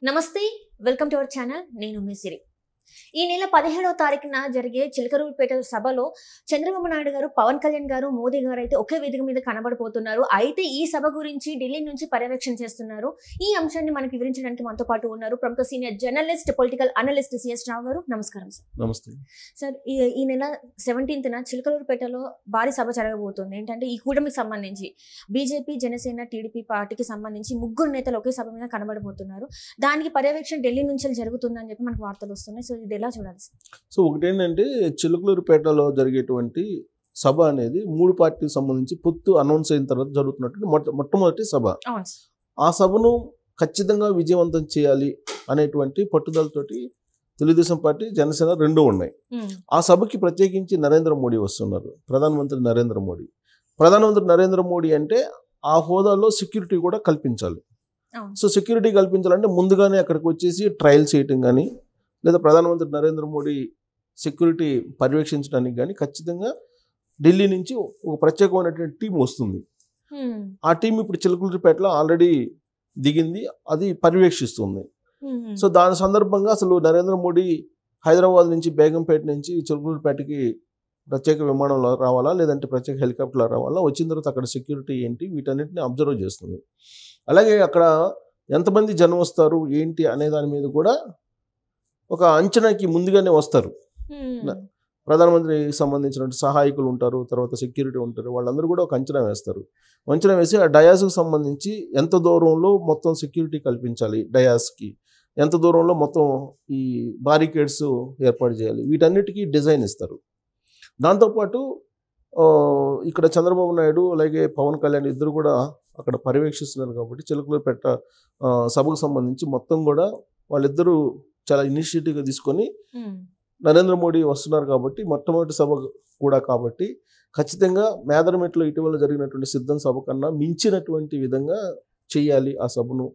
నమస్తే welcome to our channel నేను మీ సిరి ఈ నెల 17వ తారీఖున జరిగే చిలకలూరిపేట సభలో చంద్రబాబు నాయుడు గారు పవన్ కళ్యాణ్ గారు మోదీ గారు అయితే ఒకే వేదిక మీద కనబడబోతున్నారు అయితే ఈ సభ గురించి ఢిల్లీ నుంచి పర్యవేక్షణ చేస్తున్నారు ఈ అంశాన్ని మనకు వివరించడానికి మనతో పాటు ఉన్నారు ప్రముఖ senior journalist political analyst CS Rao గారు నమస్కారం సార్ నమస్తే సార్ ఈ నెల 17న చిలకలూరిపేటలో భారీ సభ జరగబోతుంది ఏంటంటే ఈ కూటమికి సంబంధించి బీజేపీ జనసేన టీడీపీ పార్టీకి సంబంధించి ముగ్గురు నేతలు ఒకే సభ మీద కనబడబోతున్నారు దానికి పర్యవేక్షణ ఢిల్లీ నుంచి జరుగుతుందని చెప్పి మనకు వార్తలు వస్తున్నాయి సో ఇది ఎలా చూడాలి సార్ సో ఒకటేంటంటే చిలకలూరిపేటలో జరిగేటువంటి సభ అనేది మూడు పార్టీకి సంబంధించి పొత్తు అనౌన్స్ అయిన తర్వాత జరుగుతున్నటువంటి మొట్టమొదటి సభ ఆ సభను ఖచ్చితంగా విజయవంతం చేయాలి అనేటువంటి పట్టుదలతోటి తెలుగుదేశం పార్టీ జనసేన రెండు ఉన్నాయి ఆ సభకి ప్రత్యేకించి నరేంద్ర మోడీ వస్తున్నారు ప్రధానమంత్రి నరేంద్ర మోడీ అంటే ఆ హోదాలో సెక్యూరిటీ కూడా కల్పించాలి సో సెక్యూరిటీ కల్పించాలంటే ముందుగానే అక్కడికి వచ్చేసి ట్రయల్స్ చేయటం కానీ లేదా ప్రధానమంత్రి నరేంద్ర మోడీ సెక్యూరిటీ పర్యవేక్షించడానికి కానీ ఖచ్చితంగా ఢిల్లీ నుంచి ఒక ప్రత్యేకమైనటువంటి టీం వస్తుంది ఆ టీం ఇప్పుడు చిలకలూరిపేటలో ఆల్రెడీ దిగింది అది పర్యవేక్షిస్తుంది సో దాని సందర్భంగా అసలు నరేంద్ర మోడీ హైదరాబాద్ నుంచి బేగంపేట నుంచి చిలకలూరిపేటకి ప్రత్యేక విమానంలో రావాలా లేదంటే ప్రత్యేక హెలికాప్టర్లో రావాలా వచ్చిన తర్వాత అక్కడ సెక్యూరిటీ ఏంటి వీటన్నిటిని అబ్జర్వ్ చేస్తుంది అలాగే అక్కడ ఎంతమంది జనం వస్తారు ఏంటి అనే దాని మీద కూడా ఒక అంచనాకి ముందుగానే వస్తారు ప్రధానమంత్రికి సంబంధించిన సహాయకులు ఉంటారు తర్వాత సెక్యూరిటీ ఉంటారు వాళ్ళందరూ కూడా ఒక అంచనా వేస్తారు అంచనా వేసి ఆ డయాస్కి సంబంధించి ఎంత దూరంలో మొత్తం సెక్యూరిటీ కల్పించాలి డయాస్కి ఎంత దూరంలో మొత్తం ఈ బారికేడ్స్ ఏర్పాటు చేయాలి వీటన్నిటికీ డిజైన్ ఇస్తారు దాంతోపాటు ఇక్కడ చంద్రబాబు నాయుడు అలాగే పవన్ కళ్యాణ్ ఇద్దరు కూడా అక్కడ పర్యవేక్షిస్తున్నారు కాబట్టి చిలకలూరిపేట సభకు సంబంధించి మొత్తం కూడా వాళ్ళిద్దరూ చాలా ఇనిషియేటివ్గా తీసుకొని నరేంద్ర మోడీ వస్తున్నారు కాబట్టి మొట్టమొదటి సభ కూడా కాబట్టి ఖచ్చితంగా మేదరమెట్లో ఇటీవల జరిగినటువంటి సిద్ధం సభ కన్నా మించినటువంటి విధంగా చేయాలి ఆ సభను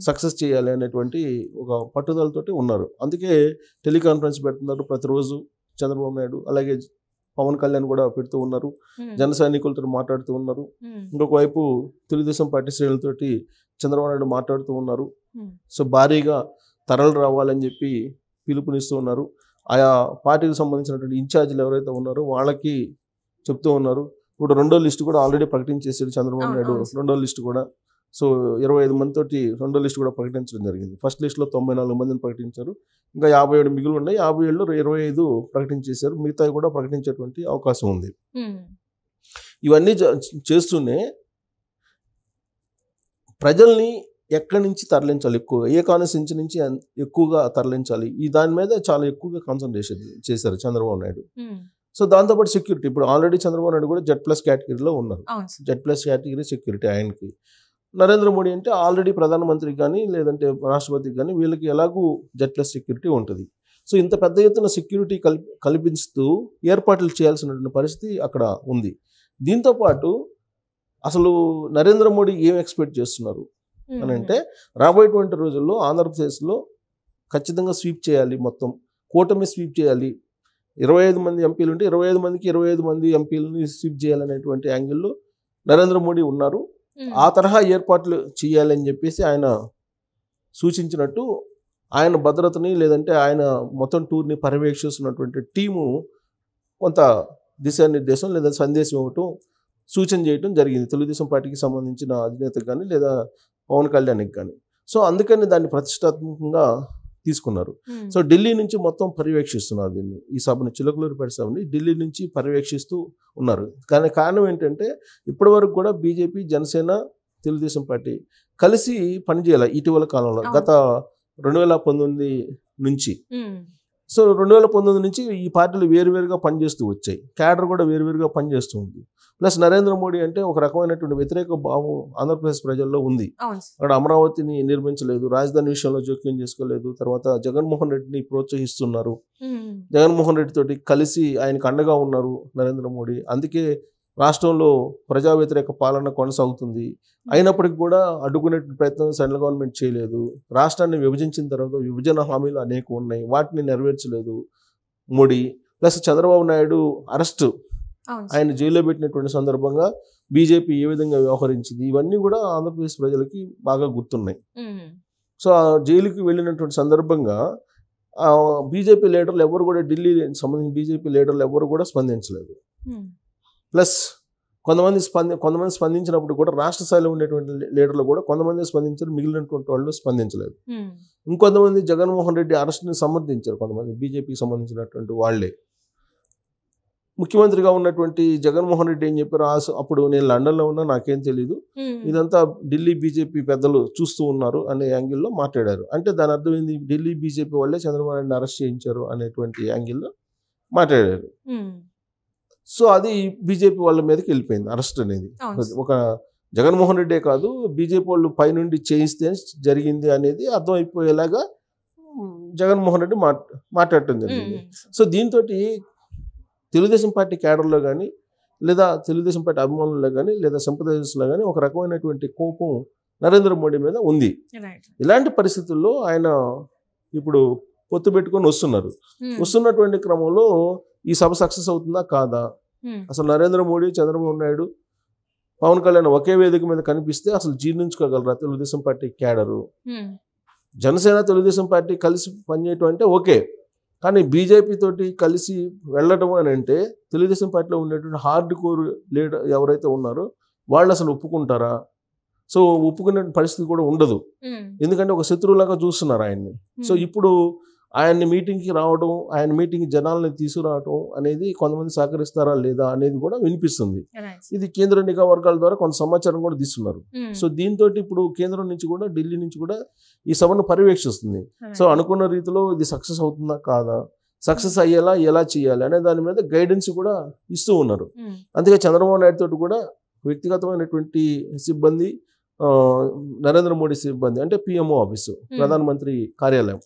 సక్సెస్ చేయాలి అనేటువంటి ఒక పట్టుదలతోటి ఉన్నారు అందుకే టెలికాన్ఫరెన్స్ పెడుతున్నారు ప్రతిరోజు చంద్రబాబు నాయుడు అలాగే పవన్ కళ్యాణ్ కూడా పెడుతూ ఉన్నారు జన సైనికులతో మాట్లాడుతూ ఉన్నారు ఇంకొక వైపు తెలుగుదేశం పార్టీ శ్రేణులతోటి చంద్రబాబు నాయుడు మాట్లాడుతూ ఉన్నారు సో భారీగా తరలి రావాలని చెప్పి పిలుపునిస్తూ ఉన్నారు ఆయా పార్టీకి సంబంధించినటువంటి ఇన్ఛార్జీలు ఎవరైతే ఉన్నారో వాళ్ళకి చెప్తూ ఉన్నారు ఇప్పుడు రెండో లిస్టు కూడా ఆల్రెడీ ప్రకటించేసాడు చంద్రబాబు నాయుడు రెండో లిస్టు కూడా సో 25 మందితోటి రెండో లిస్టు కూడా ప్రకటించడం జరిగింది ఫస్ట్ లిస్టులో 94 మందిని ప్రకటించారు ఇంకా 57 మిగిలి ఉన్నాయి 57లో 25 ప్రకటించేశారు మిగతా కూడా ప్రకటించేటువంటి అవకాశం ఉంది ఇవన్నీ చేస్తూనే ప్రజల్ని ఎక్కడి నుంచి తరలించాలి ఎక్కువగా ఏ కాన్స్టిట్యూన్సీ నుంచి ఎక్కువగా తరలించాలి ఈ దాని మీద చాలా ఎక్కువగా కాన్సన్ట్రేషన్ చేశారు చంద్రబాబు నాయుడు సో దాంతోపాటు సెక్యూరిటీ ఇప్పుడు ఆల్రెడీ చంద్రబాబు నాయుడు కూడా Z+ కేటగిరీలో ఉన్నారు Z+ కేటగిరీ సెక్యూరిటీ ఆయనకి నరేంద్ర మోడీ అంటే ఆల్రెడీ ప్రధానమంత్రికి కానీ లేదంటే రాష్ట్రపతికి కానీ వీళ్ళకి ఎలాగూ Z+ సెక్యూరిటీ ఉంటుంది సో ఇంత పెద్ద ఎత్తున సెక్యూరిటీ కల్పిస్తూ ఏర్పాట్లు చేయాల్సినటువంటి పరిస్థితి అక్కడ ఉంది దీంతోపాటు అసలు నరేంద్ర మోడీ ఏం ఎక్స్పెక్ట్ చేస్తున్నారు అని అంటే రాబోయేటువంటి రోజుల్లో ఆంధ్రప్రదేశ్లో ఖచ్చితంగా స్వీప్ చేయాలి మొత్తం కూటమి స్వీప్ చేయాలి 25 మంది ఎంపీలు ఉంటే 25 మందికి 25 మంది ఎంపీలని స్వీప్ చేయాలనేటువంటి యాంగిల్లో నరేంద్ర మోడీ ఉన్నారు ఆ తరహా ఏర్పాట్లు చేయాలని చెప్పేసి ఆయన సూచించినట్టు ఆయన భద్రతని లేదంటే ఆయన మొత్తం టూర్ని పర్యవేక్షిస్తున్నటువంటి టీము కొంత దిశానిర్దేశం లేదా సందేశం ఇవ్వటం సూచన చేయటం జరిగింది తెలుగుదేశం పార్టీకి సంబంధించిన అధినేతకు కానీ లేదా పవన్ కళ్యాణ్కి కానీ సో అందుకని దాన్ని ప్రతిష్టాత్మకంగా తీసుకున్నారు సో ఢిల్లీ నుంచి మొత్తం పర్యవేక్షిస్తున్నారు దీన్ని ఈ సభను చిలకలూరిపేట సభని ఢిల్లీ నుంచి పర్యవేక్షిస్తూ ఉన్నారు కానీ కారణం ఏంటంటే ఇప్పటి వరకు కూడా బీజేపీ జనసేన తెలుగుదేశం పార్టీ కలిసి పనిచేయాలి ఇటీవల కాలంలో గత 2019 నుంచి సో 2019 నుంచి ఈ పార్టీలు వేరువేరుగా పనిచేస్తూ వచ్చాయి క్యాడర్ కూడా వేరువేరుగా పనిచేస్తూ ఉంది ప్లస్ నరేంద్ర మోడీ అంటే ఒక రకమైనటువంటి వ్యతిరేక భావం ఆంధ్రప్రదేశ్ ప్రజల్లో ఉంది అక్కడ అమరావతిని నిర్మించలేదు రాజధాని విషయంలో జోక్యం చేసుకోలేదు తర్వాత జగన్మోహన్ రెడ్డిని ప్రోత్సహిస్తున్నారు జగన్మోహన్ రెడ్డి తోటి కలిసి ఆయనకు అండగా ఉన్నారు నరేంద్ర మోడీ అందుకే రాష్ట్రంలో ప్రజా వ్యతిరేక పాలన కొనసాగుతుంది అయినప్పటికీ కూడా అడ్డుకునే ప్రయత్నం సెంట్రల్ గవర్నమెంట్ చేయలేదు రాష్ట్రాన్ని విభజించిన తర్వాత విభజన హామీలు అనేక ఉన్నాయి వాటిని నెరవేర్చలేదు మోడీ ప్లస్ చంద్రబాబు నాయుడు అరెస్ట్ ఆయన జైల్లో పెట్టినటువంటి సందర్భంగా బీజేపీ ఏ విధంగా వ్యవహరించింది ఇవన్నీ కూడా ఆంధ్రప్రదేశ్ ప్రజలకి బాగా గుర్తున్నాయి సో ఆ జైలుకి వెళ్ళినటువంటి సందర్భంగా బీజేపీ లీడర్లు ఎవరు కూడా ఢిల్లీ సంబంధించిన బీజేపీ లీడర్లు ఎవరు కూడా స్పందించలేదు. ప్లస్ కొంతమంది స్పందించినప్పుడు కూడా రాష్ట్ర స్థాయిలో ఉండేటువంటి లీడర్లు కూడా కొంతమంది స్పందించారు, మిగిలినటువంటి వాళ్ళు స్పందించలేదు. ఇంకొంతమంది జగన్మోహన్ రెడ్డి అరెస్ట్ని సమర్థించారు, కొంతమంది బీజేపీకి సంబంధించినటువంటి వాళ్ళే. ముఖ్యమంత్రిగా ఉన్నటువంటి జగన్మోహన్ రెడ్డి ఏం చెప్పారు, అప్పుడు నేను లండన్లో ఉన్నా నాకేం తెలీదు, ఇదంతా ఢిల్లీ బీజేపీ పెద్దలు చూస్తూ ఉన్నారు అనే యాంగిల్లో మాట్లాడారు. అంటే దాని అర్థం ఏంది, ఢిల్లీ బీజేపీ వాళ్ళే చంద్రబాబు నాయుడిని అరెస్ట్ చేయించారు అనేటువంటి యాంగిల్లో మాట్లాడారు. సో అది బీజేపీ వాళ్ళ మీదకి వెళ్ళిపోయింది అరెస్ట్ అనేది. ఒక జగన్మోహన్ రెడ్డే కాదు, బీజేపీ వాళ్ళు పైనుండి చేయిస్తే జరిగింది అనేది అర్థమైపోయేలాగా జగన్మోహన్ రెడ్డి మాట్లాడటం జరిగింది. సో దీంతో తెలుగుదేశం పార్టీ క్యాడర్లో కానీ, లేదా తెలుగుదేశం పార్టీ అభిమానుల్లో కానీ, లేదా సింపథైజర్స్లో కానీ ఒక రకమైనటువంటి కోపం నరేంద్ర మోడీ మీద ఉంది. ఇలాంటి పరిస్థితుల్లో ఆయన ఇప్పుడు పొత్తు పెట్టుకొని వస్తున్నటువంటి క్రమంలో ఈ సభ సక్సెస్ అవుతుందా కాదా, అసలు నరేంద్ర మోడీ, చంద్రబాబు నాయుడు, పవన్ కళ్యాణ్ ఒకే వేదిక మీద కనిపిస్తే అసలు జీర్ణించుకోగలరా Telugu Desam party cadre? Janasena Telugu Desam party కలిసి పనిచేయటం అంటే ఓకే, కానీ బీజేపీ తోటి కలిసి వెళ్ళటం అని అంటే తెలుగుదేశం పార్టీలో ఉండేటువంటి హార్డ్ కోర్ లీడర్ ఎవరైతే ఉన్నారో వాళ్ళు అసలు ఒప్పుకుంటారా? సో ఒప్పుకునే పరిస్థితి కూడా ఉండదు, ఎందుకంటే ఒక శత్రువులాగా చూస్తున్నారు ఆయన్ని. సో ఇప్పుడు ఆయన్ని మీటింగ్కి రావడం, ఆయన మీటింగ్ జనాలని తీసుకురావడం అనేది కొంతమంది సహకరిస్తారా లేదా అనేది కూడా వినిపిస్తుంది. ఇది కేంద్ర నిఘా వర్గాల ద్వారా కొంత సమాచారం కూడా తీస్తున్నారు. సో దీంతో ఇప్పుడు కేంద్రం నుంచి కూడా, ఢిల్లీ నుంచి కూడా ఈ సభను పర్యవేక్షిస్తుంది. సో అనుకున్న రీతిలో ఇది సక్సెస్ అవుతుందా కాదా, సక్సెస్ అయ్యేలా ఎలా చేయాలి అనే దాని మీద గైడెన్స్ కూడా ఇస్తూ ఉన్నారు. అందుకే చంద్రబాబు నాయుడు తోటి కూడా వ్యక్తిగతమైనటువంటి సిబ్బంది, నరేంద్ర మోడీ సిబ్బంది అంటే పిఎంఓ ఆఫీసు, ప్రధానమంత్రి కార్యాలయం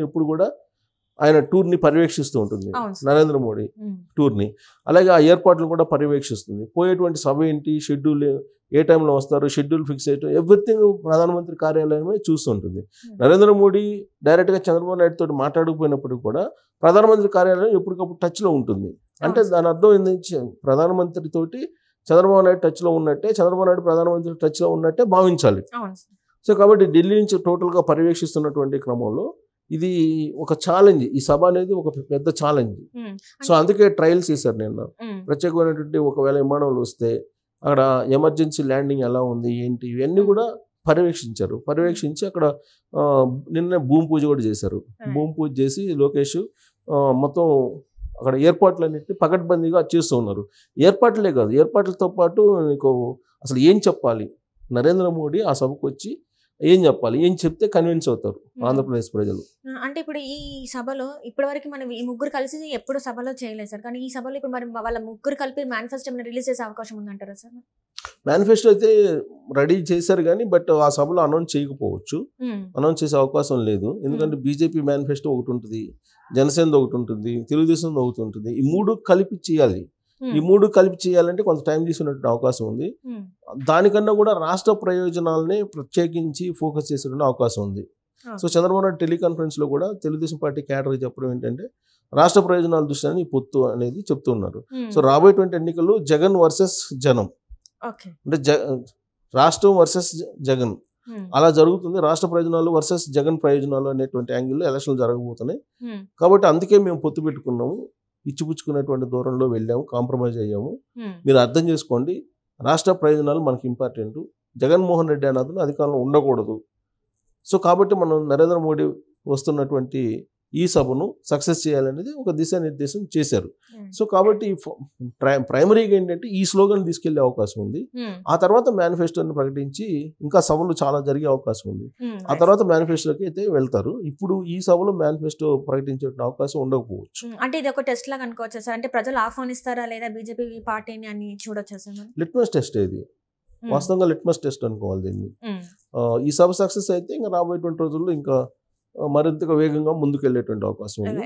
ఎప్పుడు కూడా ఆయన టూర్ని పర్యవేక్షిస్తూ ఉంటుంది, నరేంద్ర మోడీ టూర్ని. అలాగే ఆ ఏర్పాట్లు కూడా పర్యవేక్షిస్తుంది. పోయేటువంటి సభ ఏంటి, షెడ్యూల్ ఏ టైంలో వస్తారు, షెడ్యూల్ ఫిక్స్ చేయటం, ఎవ్రీథింగ్ ప్రధానమంత్రి కార్యాలయమే చూస్తుంటుంది. నరేంద్ర మోడీ డైరెక్ట్గా చంద్రబాబు నాయుడు తోటి మాట్లాడకపోయినప్పటికీ కూడా ప్రధానమంత్రి కార్యాలయం ఎప్పటికప్పుడు టచ్లో ఉంటుంది. అంటే దాని అర్థం ఏంటంటే ప్రధానమంత్రి తోటి చంద్రబాబు నాయుడు టచ్లో ఉన్నట్టే, చంద్రబాబు నాయుడు ప్రధానమంత్రి టచ్లో ఉన్నట్టే భావించాలి. సో కాబట్టి ఢిల్లీ నుంచి టోటల్గా పర్యవేక్షిస్తున్నటువంటి క్రమంలో ఇది ఒక ఛాలెంజ్, ఈ సభ అనేది ఒక పెద్ద ఛాలెంజ్. సో అందుకే ట్రయల్స్ చేశారు నిన్న. ప్రత్యేకమైనటువంటి ఒకవేళ విమానాలు వస్తే అక్కడ ఎమర్జెన్సీ ల్యాండింగ్ ఎలా ఉంది ఏంటి ఇవన్నీ కూడా పర్యవేక్షించి అక్కడ నిన్న భూమి పూజ కూడా చేశారు. భూమి పూజ చేసి లోకేష్ మొత్తం అక్కడ ఏర్పాట్లన్నింటినీ పకడ్బందీగా చేస్తూ ఉన్నారు. ఏర్పాట్లే కాదు, ఏర్పాట్లతో పాటు నీకు అసలు ఏం చెప్పాలి, నరేంద్ర మోడీ ఆ సభకు వచ్చి ఏం చెప్పాలి, ఏం చెప్తే కన్విన్స్ అవుతారు ఆంధ్రప్రదేశ్ ప్రజలు. అంటే ఇప్పుడు ఈ సభలో ఇప్పటివరకు మనం ఈ ముగ్గురు కలిసి ఎప్పుడు సభలో చేయలేదు సార్, కానీ ఈ సభలో ఇప్పుడు మరి వాళ్ళ ముగ్గురు కలిపి మేనిఫెస్టో రిలీజ్ చేసే అవకాశం ఉందంటారా సార్? మేనిఫెస్టో అయితే రెడీ చేశారు కానీ బట్ ఆ సభలో అనౌన్స్ చేయకపోవచ్చు, అనౌన్స్ చేసే అవకాశం లేదు. ఎందుకంటే బీజేపీ మేనిఫెస్టో ఒకటి ఉంటుంది, జనసేనది ఒకటి ఉంటుంది, తెలుగుదేశం ఒకటి ఉంటుంది. ఈ మూడు కలిపి చేయాలి. ఈ మూడు కలిపి చేయాలంటే కొంత టైం తీసుకున్నట్టు అవకాశం ఉంది. దానికన్నా కూడా రాష్ట్ర ప్రయోజనాలని ప్రత్యేకించి ఫోకస్ చేసే అవకాశం ఉంది. సో చంద్రబాబు నాయుడు టెలికాన్ఫరెన్స్లో కూడా తెలుగుదేశం పార్టీ క్యాడర్ చెప్పడం ఏంటంటే రాష్ట్ర ప్రయోజనాల దృష్ట్యాన్ని ఈ పొత్తు అనేది చెప్తున్నారు. సో రాబోయేటువంటి ఎన్నికలు జగన్ వర్సెస్ జనం, అంటే రాష్ట్రం వర్సెస్ జగన్ అలా జరుగుతుంది. రాష్ట్ర ప్రయోజనాలు వర్సెస్ జగన్ ప్రయోజనాలు అనేటువంటి యాంగిల్లో ఎలక్షన్లు జరగబోతున్నాయి. కాబట్టి అందుకే మేము పొత్తు పెట్టుకున్నాము, ఇచ్చిపుచ్చుకునేటువంటి దూరంలో వెళ్ళాము, కాంప్రమైజ్ అయ్యాము. మీరు అర్థం చేసుకోండి, రాష్ట్ర ప్రయోజనాలు మనకి ఇంపార్టెంట్, జగన్మోహన్ రెడ్డి అన్నది అధికారంలో ఉండకూడదు. సో కాబట్టి మనం నరేంద్ర మోడీ వస్తున్నటువంటి ఈ సభను సక్సెస్ చేయాలనేది ఒక దిశానిర్దేశం చేశారు. సో కాబట్టి ప్రైమరీగా ఏంటంటే ఈ స్లోగన్ తీసుకెళ్లే అవకాశం ఉంది. ఆ తర్వాత మేనిఫెస్టోని ప్రకటించి ఇంకా సభలు చాలా జరిగే అవకాశం ఉంది. ఆ తర్వాత మేనిఫెస్టోకి అయితే వెళ్తారు. ఇప్పుడు ఈ సభలో మేనిఫెస్టో ప్రకటించే అవకాశం ఉండకపోవచ్చు. అంటే ఇది ఒక టెస్ట్ లాగా అనుకోవచ్చు సార్, అంటే ప్రజలు ఆహ్వానిస్తారా లేదా బీజేపీ పార్టీని అని చూడొచ్చా సార్? లిట్మస్ టెస్ట్ ఇది, వాస్తవంగా లిట్మస్ టెస్ట్ అనుకోవాలి దీన్ని. ఈ సభ సక్సెస్ అయితే ఇంకా రాబోయేటువంటి రోజుల్లో ఇంకా మరింతగా వేగంగా ముందుకెళ్లేటువంటి అవకాశం ఉంది.